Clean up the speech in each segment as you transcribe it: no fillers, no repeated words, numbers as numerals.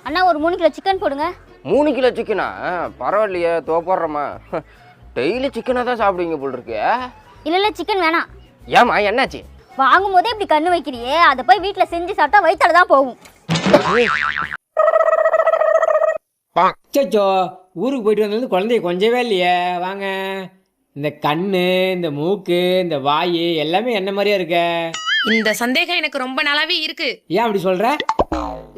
அண்ணா ஒரு 3 kilo chicken போடுங்க. 3 kilo சிக்கனா? பரவாயில்லையே, தோப்படுறமா. டெய்லி சிக்கனாக தான் சாப்பிடுவீங்க போல் இருக்கு. இல்ல சிக்கன் வேணாம். ஏமா என்னாச்சு? வாங்கும் போதே இப்படி கண்ணு வைக்கிறியே, அதை போய் வீட்டில் செஞ்சு சாப்பிட்டா வயிற்றால தான் போகும். சச்சோ, ஊருக்கு போயிட்டு வந்தது குழந்தைய கொஞ்சவே இல்லையே. வாங்க. இந்த கண்ணு, இந்த மூக்கு, இந்த வாய் எல்லாமே என்ன மாதிரியா இருக்க? இந்த சந்தேகம் எனக்கு ரொம்ப நாளாவே இருக்கு. ஏன் அப்படி சொல்ற?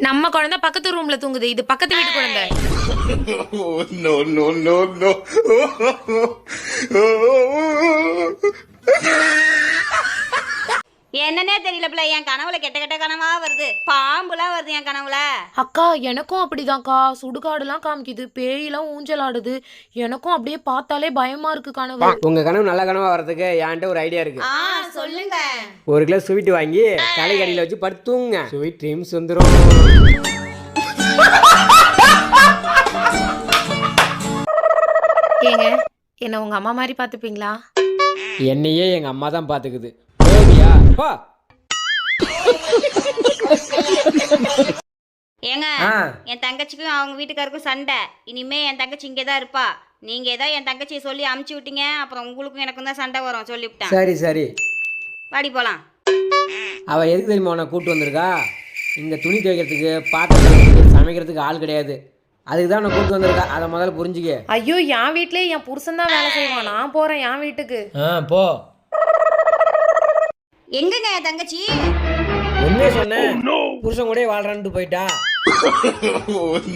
நம்ம குழந்தை பக்கத்து ரூம்ல தூங்குது, இது பக்கத்து வீட்டு குழந்தை. No, no, no, no. என்னன்னே தெரியல பிள்ளை, என் கனவுல கெட்ட கெட்ட கனவா வருது. பாம்புலாம் வருது என் கனவுல. அக்கா எனக்கும் அப்படிதான்க்கா, சுடுகாடுலாம் காமிக்குது, பேயெல்லாம் ஊஞ்சல் ஆடுது. எனக்கும் அப்படியே பார்த்தாலே பயமா இருக்கு கனவு. உங்க கனவு நல்ல கனவா வர்றதுக்கு என்கிட்ட ஒரு ஐடியா இருக்கு. சொல்லுங்க. 1 கிலோ ஸ்வீட் வாங்கி தலைக்கடியில வச்சு படுத்துங்க, ஸ்வீட் ட்ரீம்ஸ் வந்துடும். ஏங்க என்ன உங்க அம்மா மாதிரி பாத்துப்பீங்களா? என்னையே எங்க அம்மா தான் பாத்துக்குது. போவியா? போ. ஏங்க, என் தங்கச்சிக்கும் அவங்க வீட்டுக்காருக்கும் சண்டை. இனிமே என் தங்கச்சி இங்கே தான் இருப்பா. நீங்க ஏதோ என் தங்கச்சியை சொல்லி அமுச்சு விட்டீங்க, அப்புறம் உங்களுக்கும் எனக்கும் தான் சண்டை வரும். சொல்லிவிட்டேன். சரி சரி, வாடி போலாம். அவ எதுக்கு தெரியுமா உன்னை கூப்பிட்டு வந்திருக்கா? இங்க துணி துவைக்கிறதுக்கு, பாத்திரம் கழுவுறதுக்கு, சமைக்கிறதுக்கு ஆள் கிடையாது. அதுக்கு தான் உன்னை கூப்பிட்டு வந்திருக்கா. அதை முதல்ல புரிஞ்சுக்க. ஐயோ, என் வீட்லயே என் புருஷன் தான் வேலை செய்வான். நான் போறேன் என் வீட்டுக்கு. போ. எங்கங்க என் தங்கச்சி? உண்மையே சொன்னேன், புருஷன் கூட வாழ்றான்ட்டு போயிட்டா.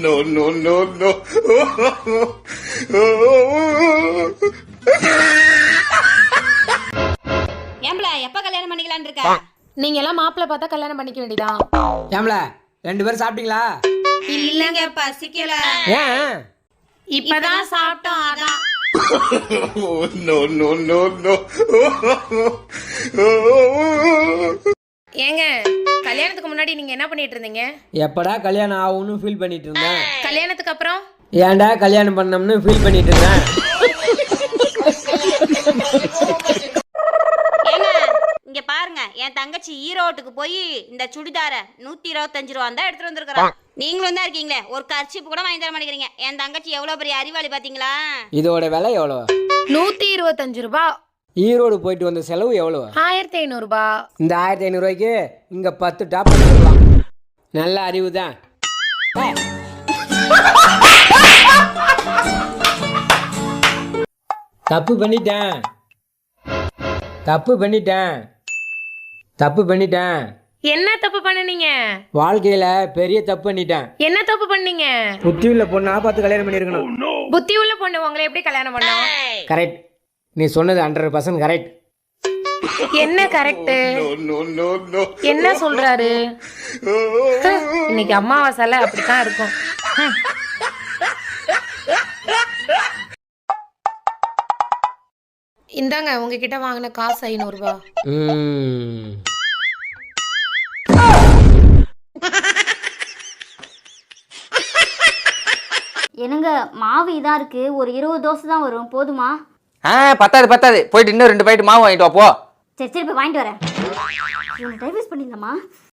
No, no, no, no. ஏம்பல எப்ப கல்யாணம் பண்ணிக்கலான்னு இருக்க? நீங்க எல்லாம் மாப்பிள்ளை பார்த்தா கல்யாணம் பண்ணிக்க வேண்டியதான். ஏம்ல 2 பேரும் சாப்பிட்டீங்களா? இல்லங்க, பசிக்கல. ஏன்? இப்பதான் சாப்பிட்டோம் அதான். No, no, no, no. ஏங்க, கல்யாணத்துக்கு முன்னாடி நீங்க என்ன பண்ணிட்டு இருந்தீங்க? எப்படா கல்யாணம் ஆகும்னு ஃபீல் பண்ணிட்டு இருந்தேன். கல்யாணத்துக்கு அப்புறம் ஏன்டா கல்யாணம் பண்ணோம்னு ஃபீல் பண்ணிட்டு இருந்தேன். ஏங்க இங்க பாருங்க, என் தங்கச்சி ஈரோட்டுக்கு போய் இந்த சுடிதார 125 ரூபா தான் எடுத்துட்டு வந்திருக்கா. நீங்களும் தான் இருக்கீங்களே, ஒரு கர்ச்சிப்பு கூட வாங்கி தர மாட்டேங்கிறீங்க. என் தங்கச்சி எவ்வளவு பெரிய அறிவாளி பாத்தீங்களா? இதோட விலை எவ்வளோ? 125 ரூபாய். ஈரோடு போயிட்டு வந்த செலவு எவ்வளோ? 1500 ரூபாய். இந்த 1500 ரூபாய்க்கு இங்க 10 டாப் எடுத்துக்கலாம். நல்ல அறிவு தான். தப்பு பண்ணிட்டேன். என்ன தப்பு பண்ணீங்க? வாழ்க்கையில பெரிய தப்பு பண்ணிட்டேன். என்ன தப்பு பண்ணீங்க? புத்தி உள்ள பொண்ணா பார்த்து கல்யாணம் பண்ணிருக்கணும். புத்தி உள்ள பொண்ணு உங்களை எப்படி கல்யாணம் பண்ணோம்? கரெக்ட், நீ சொன்னது 100% கரெக்ட். என்ன correct? No, no, no, no. என்ன சொல்றாரு? இன்னைக்கு அம்மாவாசைல அப்படித்தான் இருக்கும். இந்தாங்க உங்ககிட்ட வாங்கின காசு 500 ரூபாய். என்னங்க மாவு இதா இருக்கு, ஒரு 20 தோசை தான் வரும், போதுமா? பத்தாது. போயிட்டு இன்னும் 2 பாக்கெட் மாவு வாங்கிட்டு வா போ. சரி போய் வாங்கிட்டு வரேன். டைவர்ஸ் பண்ணிடலாமா?